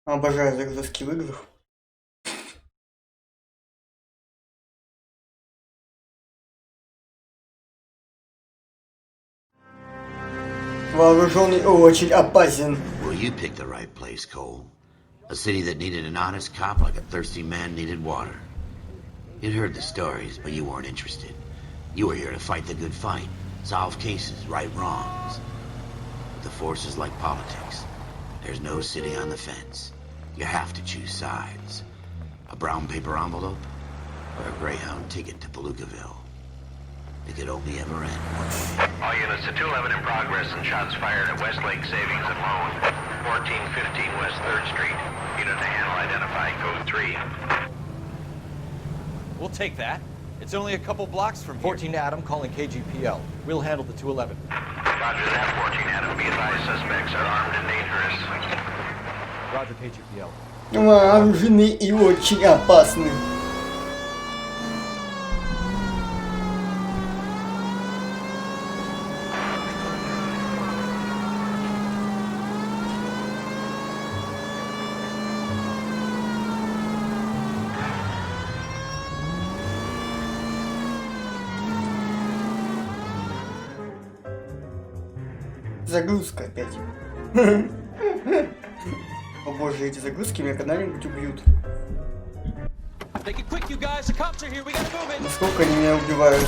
Обожаю загрузки в играх. Вооружён и очень опасен. Well, you picked the right place, Cole. A city that needed an honest cop like a thirsty man needed water. You'd heard the stories, but you weren't interested. You were here to fight the good fight, solve cases, right wrongs. But the force is like politics. There's no city on the fence. You have to choose sides. A brown paper envelope or a Greyhound ticket to Palookaville. It could only ever end one way. All units to 211 in progress and shots fired at Westlake Savings and Loan, 1415 West 3rd Street. Unit to handle identifying code 3. We'll take that. It's only a couple blocks from here. 14 Adam calling KGPL. We'll handle the 211. Roger that, 14 Adam. Be advised, suspects are armed and dangerous. Roger, KGPL. Вооружены и очень опасны. Загрузка опять. О боже, эти загрузки меня когда-нибудь убьют. Насколько они меня убивают?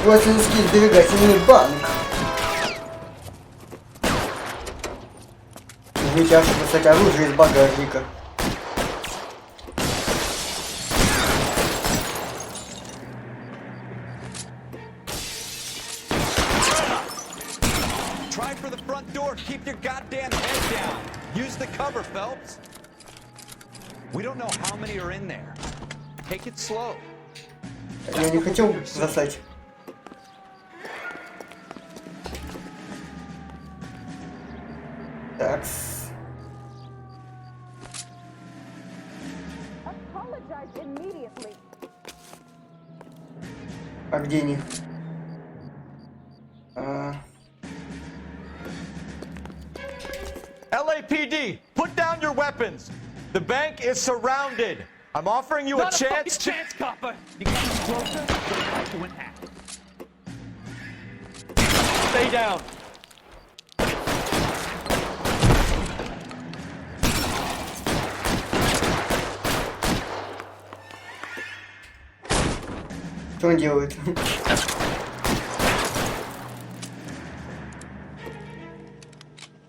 Лондонский сберегательный банк. Нельзя достать оружие из багажника. Keep your goddamn head down. Use the cover, Phelps. We don't know how many are in there. Take it slow. Я не хотел засать. Так. А где они? LAPD, put down your weapons. The bank is surrounded. I'm offering you a chance to... chance, copper. You get closer, you'll fight you in half. Stay down. Что он делает?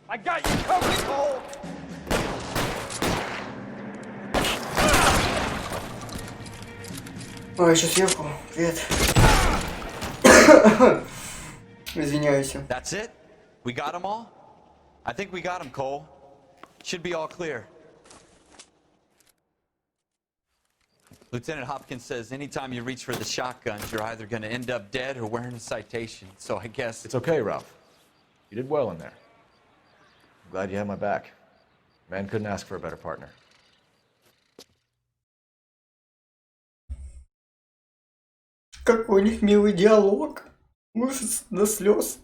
I got you covered, Cole. Ой, еще сверху. Привет. Извиняюсь. That's it? We got them all? I think we got them, Cole. Should be all clear. Lieutenant Hopkins says anytime you reach for the shotguns, you're either going to end up dead or wearing a citation. So I guess... It's okay, Ralph. You did well in there. I'm glad you had my back. Man couldn't ask for a better partner. Какой у них милый диалог. Ужас до слез.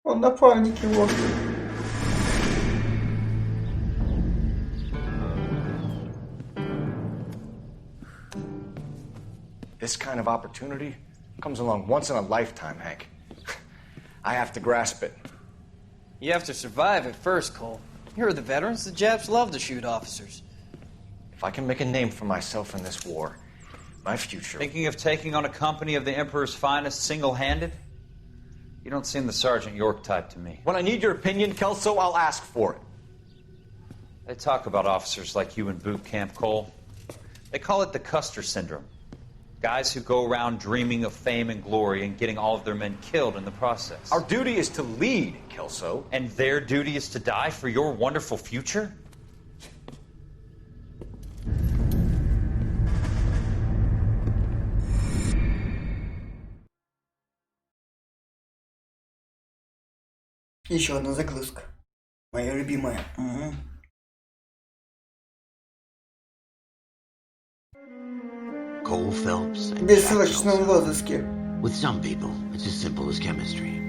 Он напарник его. This kind of opportunity comes along once in a lifetime, Hank. I have to grasp it. You have to survive at first, Cole. Here are the veterans. The Japs love to shoot officers. If I can make a name for myself in this war, my future... Thinking of taking on a company of the Emperor's finest single-handed? You don't seem the Sergeant York type to me. When I need your opinion, Kelso, I'll ask for it. They talk about officers like you in boot camp, Cole. They call it the Custer Syndrome. Guys who go around dreaming of fame and glory and getting all of their men killed in the process. Our duty is to lead, Kelso. And their duty is to die for your wonderful future? Еще одна загрузка. Моя любимая. Cole Phelps and В Jack бессрочном Kelso. розыске. With some people, it's as simple as chemistry.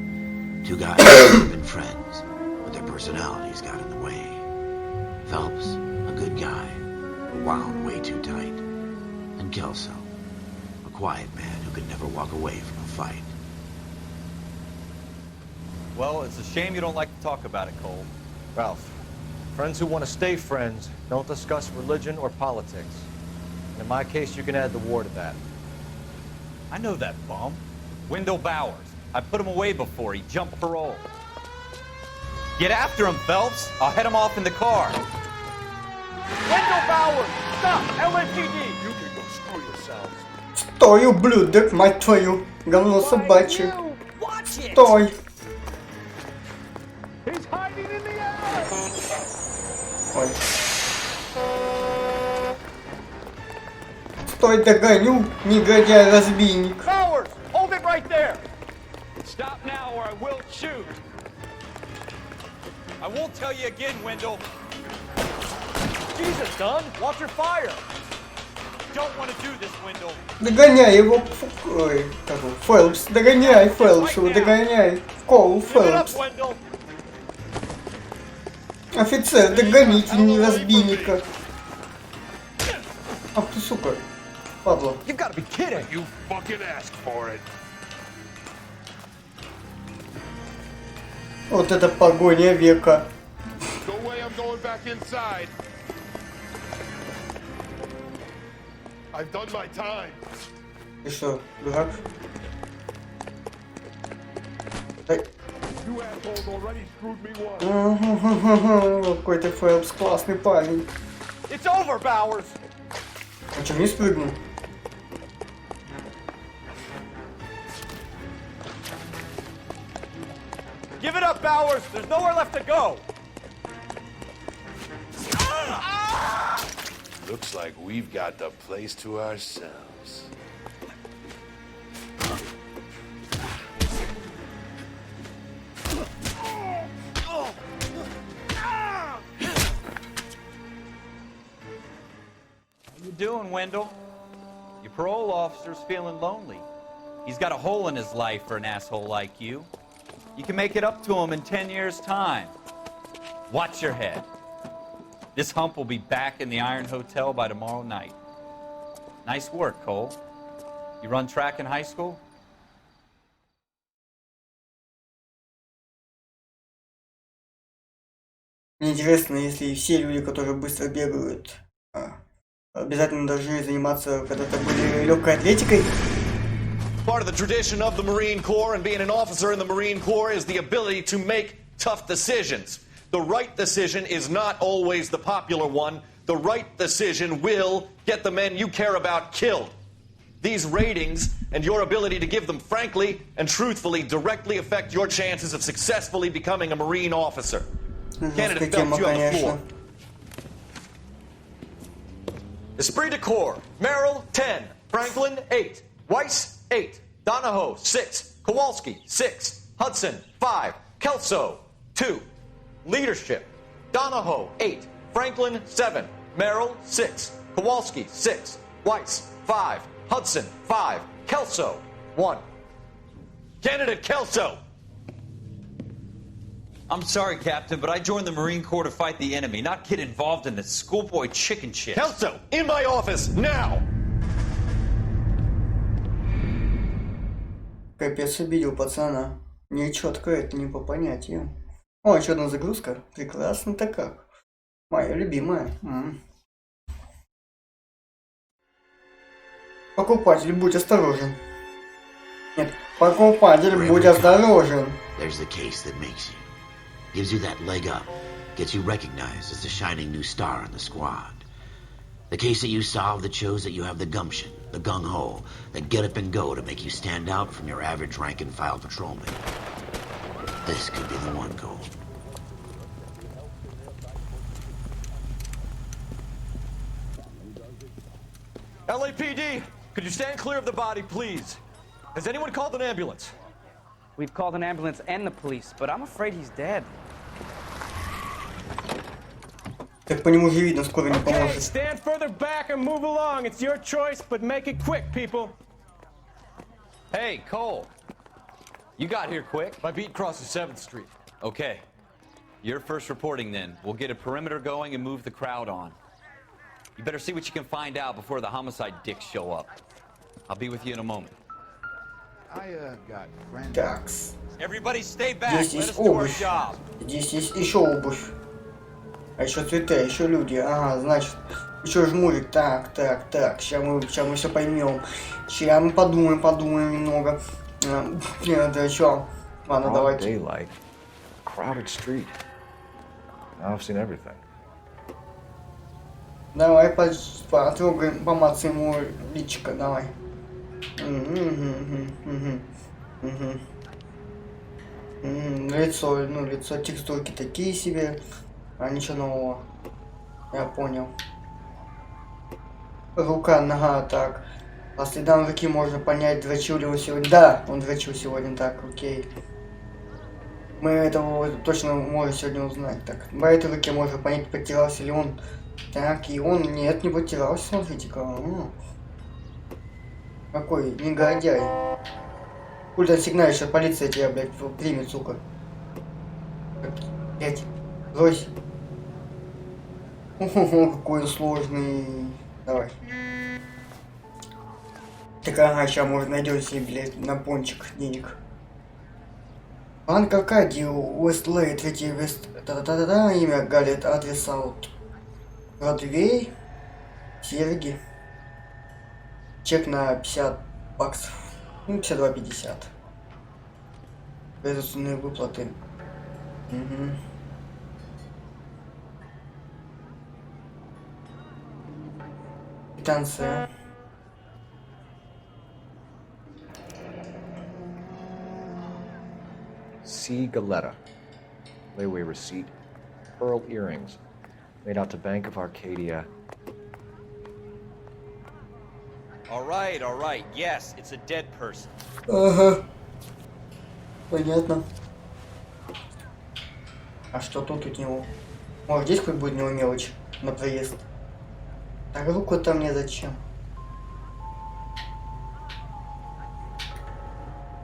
Two guys who have been friends, but their personalities got in the way. Phelps, a good guy, but wound way too tight. And Kelso, a quiet man who could never walk away from a fight. Well, it's a shame you don't like to talk about it, Cole. Ralph, friends who want to stay friends don't discuss religion or politics. And in my case, you can add the war to that. I know that bum. Wendell Bowers. I put him away before he jumped parole. Get after him, Phelps. I'll head him off in the car. Wendell Bowers! Stop! LAPD! You can go screw yourselves. Стой, ублюдок, мать твою. Говно собачье. Стой. He's hiding in the alley! Ой. Стой, догоню, негодяй-разбийник. Bowers! Hold it right there! Stop now or I will shoot! I won't tell you again, Wendell. Jesus, son! Watch your fire! Don't want to do this, Wendell. Догоняй его. Ой, как его? Фелпс, догоняй, Фелпс, его догоняй. Кол, Give it up, Фелпс. Wendell! Офицер, догоните неразбийника. Ах ты, сука. Падла. You gotta be kidding! You fucking asked for it! Вот это погоня века. No way I'm going back inside! I've done my time! Ты что, дурак? Дай. You assholes already screwed me once! Какой ты Фелпс, классный парень. It's over, Bowers! А чё, не спрыгнул? Give it up, Bowers! There's nowhere left to go! Looks like we've got the place to ourselves. How you doing, Wendell? Your parole officer's feeling lonely. He's got a hole in his life for an asshole like you. You can make it up to him in 10 years' time. Watch your head. This hump will be back in the Iron Hotel by tomorrow night. Nice work, Cole. You run track in high school? Мне интересно, если все люди, которые быстро бегают, обязательно должны заниматься когда-то были легкой атлетикой. Part of the tradition of the Marine Corps and being an officer in the Marine Corps is the ability to make tough decisions. The right decision is not always the popular one. The right decision will get the men you care about killed. These ratings and your ability to give them frankly and truthfully directly affect your chances of successfully becoming a Marine officer. Candidate Phelps, you have the floor. Esprit de Corps, Merrill 10, Franklin 8, Weiss 8, Donahoe 6, Kowalski 6, Hudson 5, Kelso 2. Leadership, Donahoe 8, Franklin 7, Merrill 6, Kowalski 6, Weiss 5, Hudson 5, Kelso 1. Candidate Kelso! I'm sorry, Captain, but I joined the Marine Corps to fight the enemy, not get involved in this schoolboy chicken shit. Kelso, in my office, now! Капец, обидел пацана. Нечетко это не по понятиям. О, еще одна загрузка. Прекрасно-то как. Моя любимая. Покупатель, будь осторожен. Нет, покупатель, будь осторожен. There's the case that makes you. Gives you that leg up. Gets you recognized as the shining new star in the squad. The case that you solve that shows that you have the gumption, the gung-ho, that get up and go to make you stand out from your average rank-and-file patrolman. This could be the one, Cole. LAPD, could you stand clear of the body, please? Has anyone called an ambulance? We've called an ambulance and the police, but I'm afraid he's dead. Так по нему же видно, скоро не Okay, поможет. stand further back and move along. It's your choice, but make it quick, people. Hey, Cole. You got here quick. My beat crosses 7th Street. Okay. You're first reporting then. We'll get a perimeter going and move the crowd on. You better see what you can find out before the homicide dicks show up. I'll be with you in a moment. I got friends. Такс. Everybody stay back. Здесь Let us есть do our обувь. job. Здесь есть еще обувь. А еще цветы, еще люди. Ага, значит, еще жмурик. Так. Сейчас мы все поймем. Сейчас мы подумаем немного. Нет, да что? Ладно, давайте. Daylight. Crowded street. Now I've seen everything. Давай потрогаем, помацаем ему личико, давай. Лицо, текстурки такие себе, а ничего нового. Я понял. Рука, нога, так. По следам руки можно понять, дрочил ли он сегодня. Да, он дрочил сегодня, так, окей. Мы этого точно можем сегодня узнать. Так, по этой руке можно понять, потерялся ли он. Так, и он, нет, не потерялся, смотрите-ка. Какой негодяй. Куда сигналишь, что полиция тебя, блядь, примет, сука. Блядь, брось. Какой он сложный. Давай. Так, ага, сейчас, может, найдем себе, блядь, на пончик денег. Банк Аркадий, Уэстлей, 3 Вест... Та-та-та-та, имя Галет, адрес аут. Бродвей, серьги. Чек на 50 баксов. Ну, 52,50. Производственные выплаты. Угу. Квитанция. C. Galetta. Layaway receipt. Pearl earrings. Made out to Bank of Arcadia. All right. Yes, it's a dead person. Ага. Понятно. А что тут у него? Может, здесь хоть будет у него мелочь на проезд? Так, руку там мне зачем?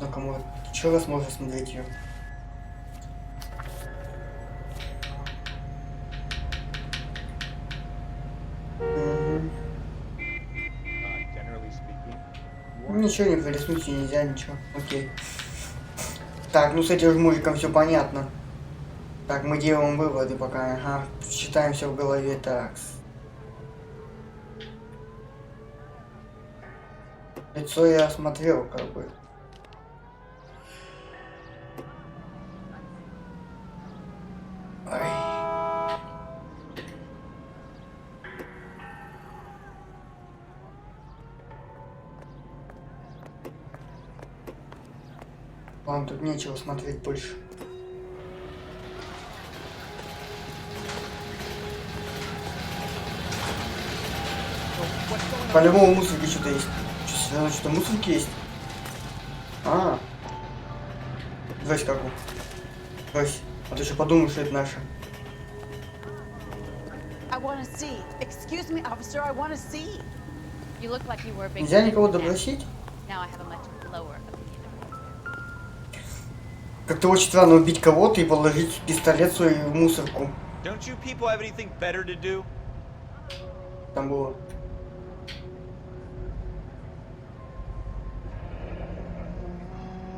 Ну-ка, может, еще раз можно смотреть ее. Ничего не пролистнуть нельзя, ничего. Окей. Так, ну с этим жмуриком все понятно. Так, мы делаем выводы пока. Ага, считаем все в голове. Так. Лицо я осмотрел, как бы. Ай. Ладно, тут нечего смотреть больше. По-любому мусорки что-то есть. Что-то мусорки есть? А. Брось каку. Брось. А то еще подумаешь, что это наше. Нельзя никого допросить? Как-то очень странно убить кого-то и положить пистолет свой в мусорку. Там было.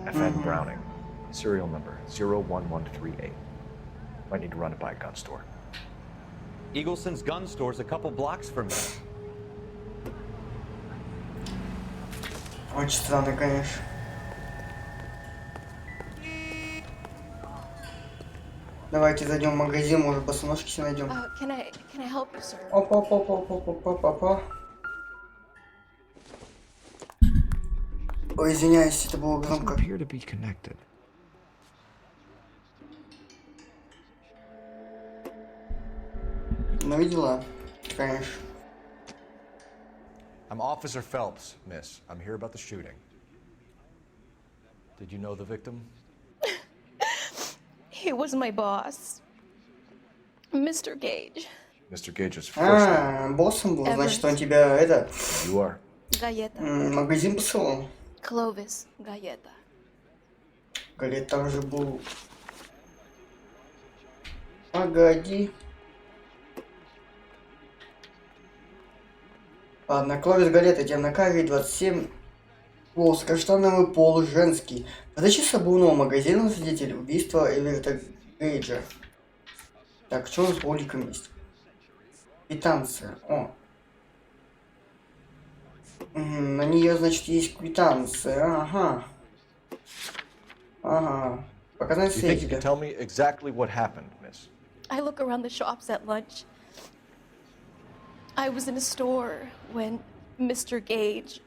FN Browning. Serial number 01138. Might need to run it by a gun store. Eagleson's gun store's a couple blocks from here. Очень странно, конечно. Давайте зайдем в магазин, может, босоножки себе найдем. Опа. Ой, извиняюсь, это было громко. Ну, видела, конечно. I'm Officer Phelps, miss. I'm here about the shooting. Did you know the victim? He was my boss, Mr. Gage. Mr. Gage's first name. Боссом был, значит, он тебя, это... You are. Гаета. Магазин посылал. Clovis Гаета. Галет там же был. Погоди. Ладно, Кловис Галет, Диана Карри, 27. Волос каштановый, пол женский. Подачи с обувного магазина, свидетель убийства Эверта Гейджа. Так, что у нас по уликам есть? Квитанция. О. На нее, значит, есть квитанция. Ага. Ага. Показать свидетеля. Tell me exactly what happened, miss. I look around the shops at lunch. I was in a store when Mr. Gage,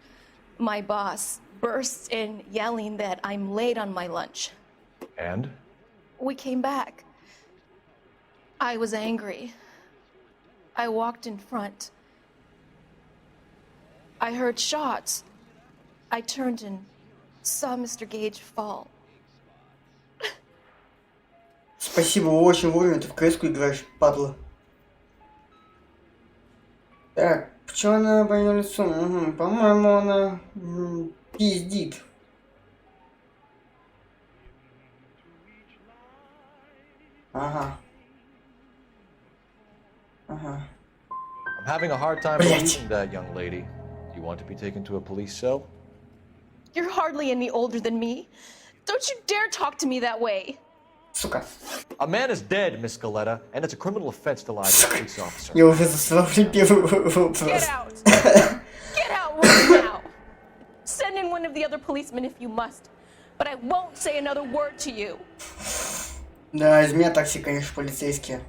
my boss, bursts in yelling that I'm late on my lunch. And? We came back. I was angry. I walked in front. I heard shots. I turned and saw Mr. Gage fall. Спасибо, очень вовремя ты в квестку играешь, падла. Так, почему она по ее лицу? Угу, по-моему, она пиздит. Ага. Ага. I'm having a hard time believing that, young lady. Do you want to be taken to a police cell? You're hardly any older than me. Don't you dare talk to me that way. Сука. A man is dead, Miss Scaletta, and it's a criminal offense to lie to a police officer. Я уже заставлю первый вопрос. Get out! Get out right now! Send in one of the other policemen if you must, but I won't say another word to you. Да, из меня такси, конечно, полицейские.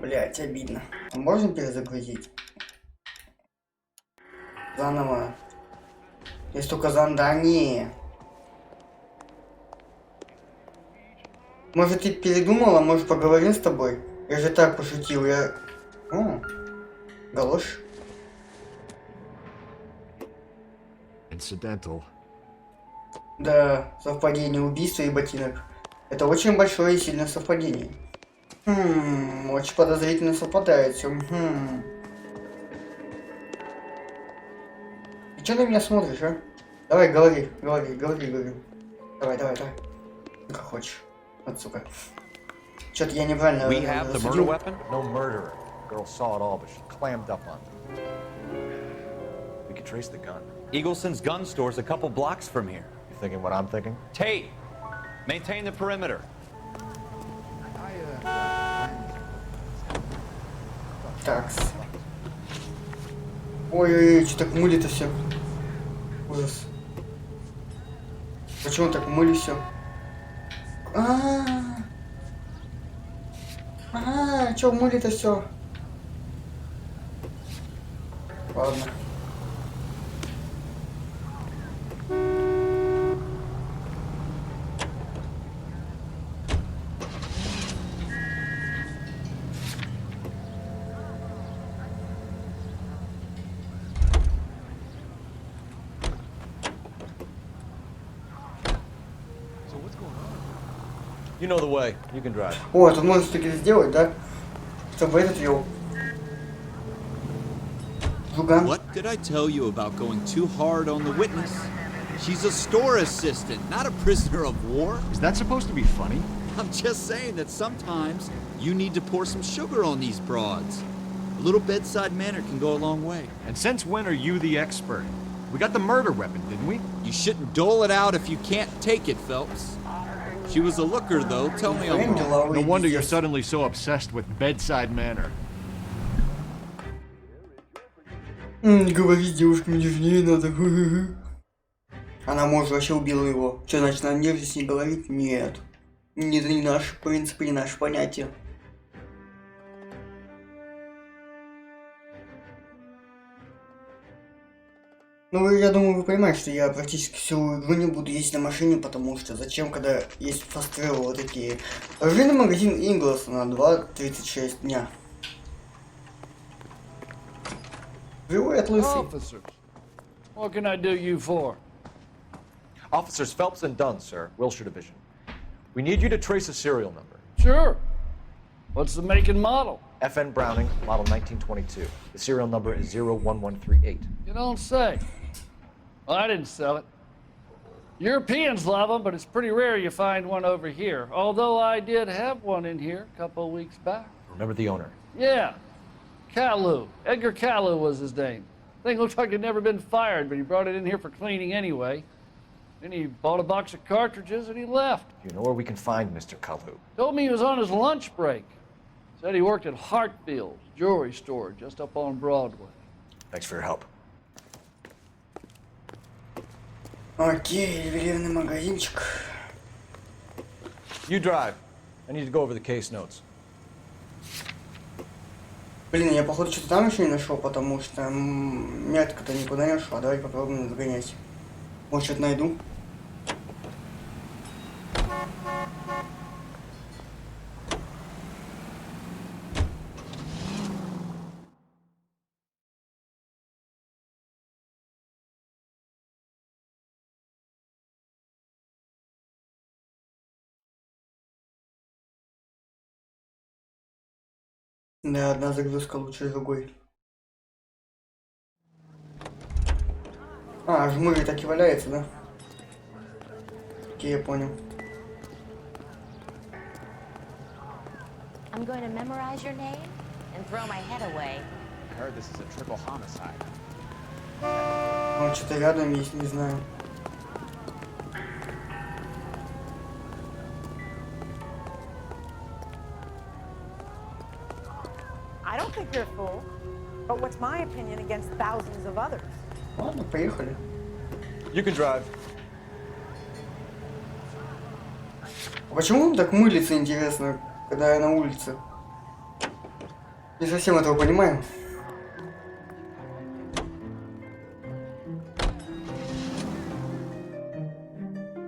Блять, обидно. Можно перезагрузить? Заново. Есть только задание. Может, ты передумала? Может, поговорим с тобой? Я же так пошутил, я... О, галош. Incidental. Да, совпадение убийства и ботинок. Это очень большое и сильное совпадение. Очень подозрительно совпадает все. Ты что на меня смотришь, а? Давай, говори. Давай. Как хочешь. Вот, сука. Что-то я неправильно рассудил. No murderer. The girl saw it all, but she clammed up on it. We could trace the gun. Eagleson's gun store's a couple blocks from here. You thinking what I'm thinking? Tate, maintain the perimeter. Так. Ой, что так мыли-то все? Ужас. Почему так мыли все? Чё мыли-то все? Ладно. You know the way. You can drive. О, тут можно что-то сделать, да? Чтобы этот вел. Жуган. What did I tell you about going too hard on the witness? She's a store assistant, not a prisoner of war. Is that supposed to be funny? I'm just saying that sometimes you need to pour some sugar on these broads. A little bedside manner can go a long way. And since when are you the expert? We got the murder weapon, didn't we? You shouldn't dole it out if you can't take it, Phelps. She was a looker, though. Tell me I'm wrong. No wonder you're suddenly so obsessed with bedside manner. Говорить с девушками нежнее надо. Она, может, вообще убила его. Что, значит, нам нельзя с ней говорить? Нет. Это не наши принципы, не наши понятия. Ну, я думаю, вы понимаете, что я практически всю игру не буду ездить на машине, потому что зачем, когда есть фаст-тревел вот такие. Оружейный магазин Инглс на 2:36 дня. Привет, лысый. What can I do you for? Officers Phelps and Dunn, sir, Wilshire Division. We need you to trace a serial number. Sure. What's the make and model? FN Browning, model 1922. The serial number is 01138. You don't say. Well, I didn't sell it. Europeans love them, but it's pretty rare you find one over here. Although I did have one in here a couple of weeks back. Remember the owner? Yeah. Kalu. Edgar Kalu was his name. Thing looked like he'd never been fired, but he brought it in here for cleaning anyway. Then he bought a box of cartridges and he left. You know where we can find Mr. Kalu? Told me he was on his lunch break. Said he worked at Hartfield's jewelry store just up on Broadway. Thanks for your help. Окей, ювелирный магазинчик. You drive. I need to go over the case notes. Блин, я походу что-то там еще не нашел, потому что метка-то никуда не шла. Давай попробуем загонять. Может, что-то найду. Да, одна загрузка лучше другой. А, жмыри так и валяется, да? Окей, я понял. I'm going to memorize your name and throw my head away. I heard this is a triple homicide. Он что-то рядом есть, не знаю. I don't think you're a fool, but what's my opinion against thousands of others? Ладно, поехали. You can drive. А почему он так мылится, интересно, когда я на улице? Не совсем этого понимаю.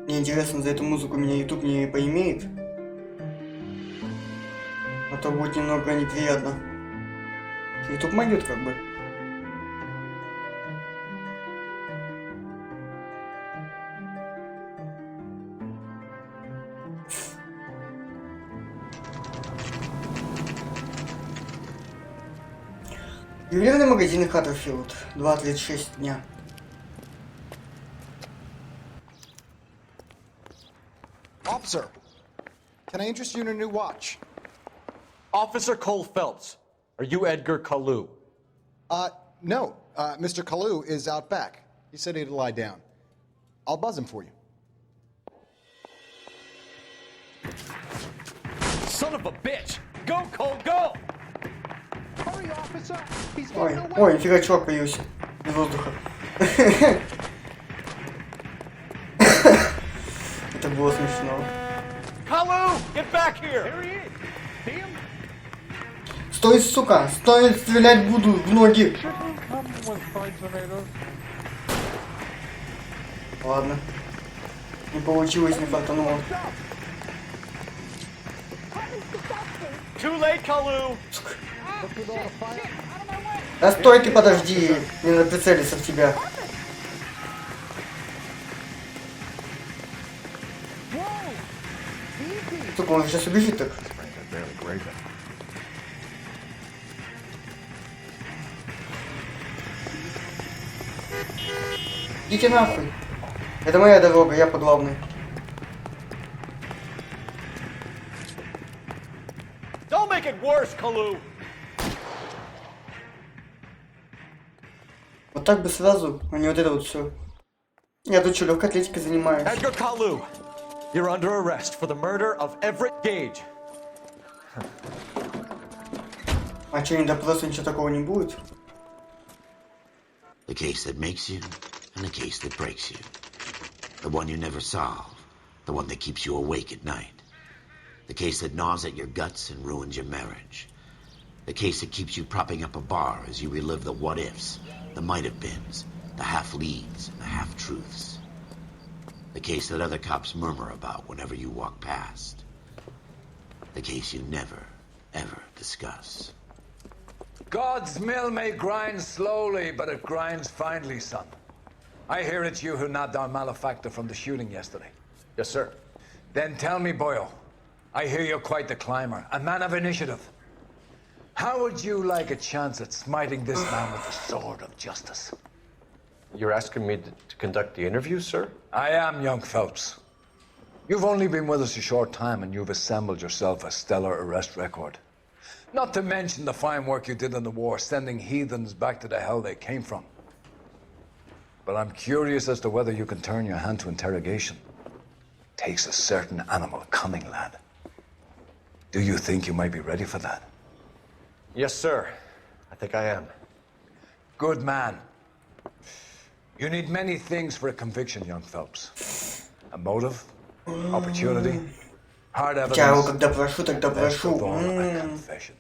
Мне интересно, за эту музыку меня YouTube не поимеет. А то будет немного неприятно. YouTube могет как бы. Ювелирный магазин Хаттерфилд. 2:36 дня. Officer, can I interest you in a new watch? Officer Cole Phelps, are you Edgar Kalu? No. Mr. Kalu is out back. He said he'd lie down. I'll buzz him for you. Son of a bitch! Go, Cole, go! Hurry, officer! He's Ой, getting away! ой, нифига чувак появился. Из воздуха. Это было смешно. Kalu, get back here! Here he is. See him? Стой, сука! Стой, стрелять буду в ноги! Ладно. Не получилось, не фартануло. Too late, Kalu! Да стой ты, подожди! Мне надо прицелиться в тебя. Сука, он сейчас убежит так. Идите нахуй. Это моя дорога, я по главной. Don't make it worse, Kalu! Вот так бы сразу, а не вот это вот все. Я тут что, легкой атлетикой занимаюсь. Edgar Kalu, you're under arrest for the murder of Everett Gage. А что, не допроса, ничего такого не будет? The case that makes you, and the case that breaks you. The one you never solve, the one that keeps you awake at night. The case that gnaws at your guts and ruins your marriage. The case that keeps you propping up a bar as you relive the what-ifs, the might-have-beens, the half-leads, and the half-truths. The case that other cops murmur about whenever you walk past. The case you never, ever discuss. God's mill may grind slowly, but it grinds finely, son. I hear it's you who nabbed our malefactor from the shooting yesterday. Yes, sir. Then tell me, Boyle, I hear you're quite the climber, a man of initiative. How would you like a chance at smiting this man with the sword of justice? You're asking me to conduct the interview, sir? I am, young Phelps. You've only been with us a short time and you've assembled yourself a stellar arrest record. Not to mention the fine work you did in the war, sending heathens back to the hell they came from. But I'm curious as to whether you can turn your hand to interrogation. Takes a certain animal cunning, lad. Do you think you might be ready for that? Yes, sir. I think I am. Good man. You need many things for a conviction, young Phelps. A motive, opportunity, hard evidence, best of all, a confession.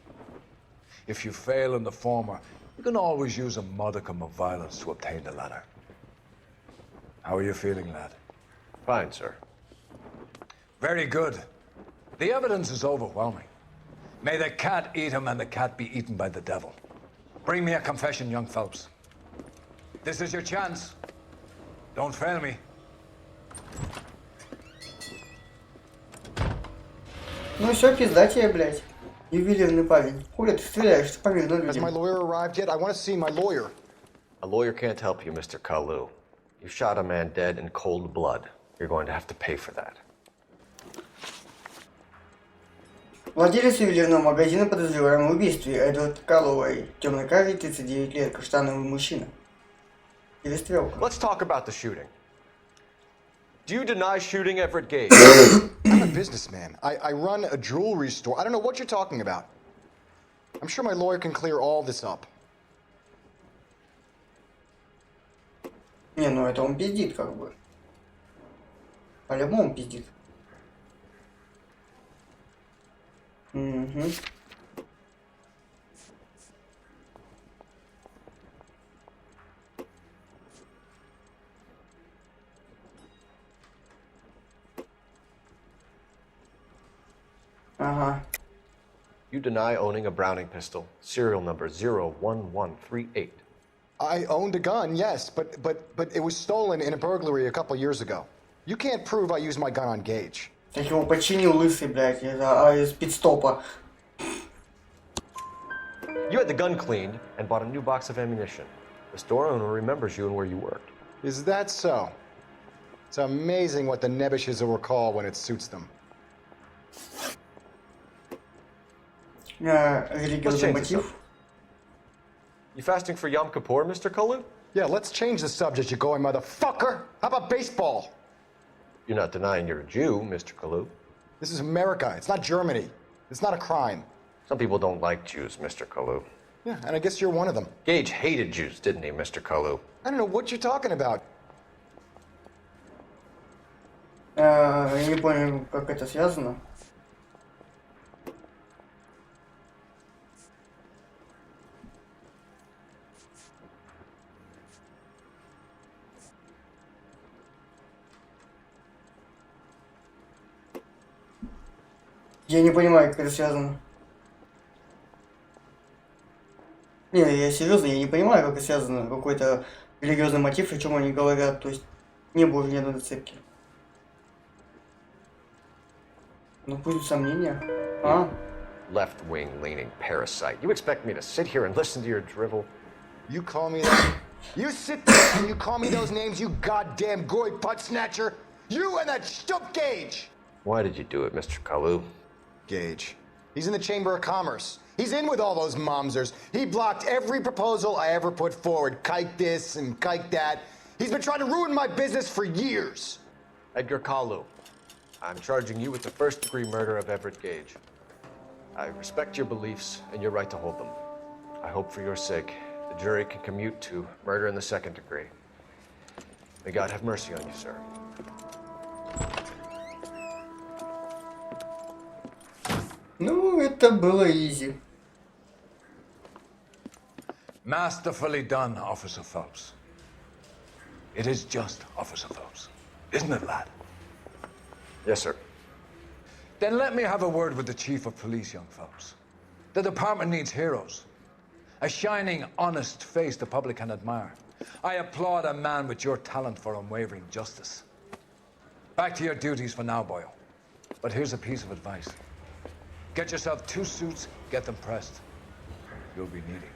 If you fail in the former, you can always use a modicum of violence to obtain the latter. How are you feeling, lad? Fine, sir. Very good. The evidence is overwhelming. May the cat eat him and the cat be eaten by the devil. Bring me a confession, young Phelps. This is your chance. Don't fail me. Ну все, пизда тебе, блядь. Ювелирный парень. Хули ты стреляешь по мирным людям? Has my lawyer arrived yet? I want to see my lawyer. A lawyer can't help you, Mr. Kalu. You shot a man dead in cold blood. You're going to have to pay for that. Владелец ювелирного магазина, подозреваемый в убийстве, Эдвард Каллоуэй. Темнокожий, 39 лет, каштановый мужчина. Перестрелка. Let's talk about the shooting. Do you deny shooting Everett Gage? I'm a businessman. I run a jewelry store. I don't know what you're talking about. I'm sure my lawyer can clear all this up. Не, ну это он пиздит как бы. По-любому пиздит. Угу. Ага. You deny owning a Browning pistol, serial number 01138. I owned a gun, yes, but it was stolen in a burglary a couple years ago. You can't prove I used my gun on Gage. Так его починил лысый, блядь, из пит-стопа. You had the gun cleaned and bought a new box of ammunition. The store owner remembers you and where you worked. Is that so? It's amazing what the nebbishes will recall when it suits them. Религиозный мотив. You fasting for Yom Kippur, Mr. Kalu? Yeah, let's change the subject, you going motherfucker. How about baseball? You're not denying you're a Jew, Mr. Kalu. This is America. It's not Germany. It's not a crime. Some people don't like Jews, Mr. Kalu. Yeah, and I guess you're one of them. Gage hated Jews, didn't he, Mr. Kalu? I don't know what you're talking about. Я не понял, как это связано. Я не понимаю, как это связано. Не, я серьезно, я не понимаю, как это связано. Какой-то религиозный мотив, о чем они говорят. То есть не было ни одной зацепки. Ну пусть сомнения. А? Left-wing leaning parasite. You expect me to sit here and listen to your drivel? You call me that? You sit there and you call me those names, you goddamn goy butt snatcher? You and that stup Gage! Why did you do it, Mr. Kalu? Gage. He's in the Chamber of Commerce. He's in with all those momsers. He blocked every proposal I ever put forward. Kike this and kike that. He's been trying to ruin my business for years. Edgar Kalu, I'm charging you with the first-degree murder of Everett Gage. I respect your beliefs and your right to hold them. I hope for your sake the jury can commute to murder in the second degree. May God have mercy on you, sir. Ну, это было easy. Masterfully done, Officer Phelps. It is just Officer Phelps. Isn't it, lad? Yes, sir. Then let me have a word with the Chief of Police, young Phelps. The department needs heroes. A shining, honest face the public can admire. I applaud a man with your talent for unwavering justice. Back to your duties for now, Boyle. But here's a piece of advice. Get yourself 2 suits, get them pressed. You'll be needing them.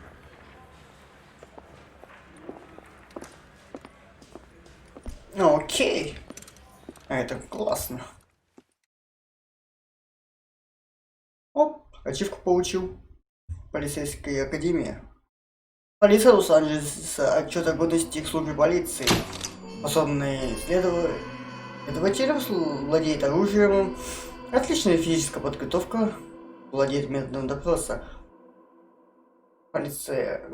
Окей. А это классно. Оп, ачивку получил. Полицейская академия. Полиция Лос-Анджелеса. Отчет о годности их службе полиции. Способный следователь владеет оружием. Отличная физическая подготовка. Владеет методом допроса. Полиция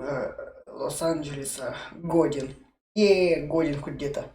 Лос-Анджелеса. Годен. Годен хоть где-то.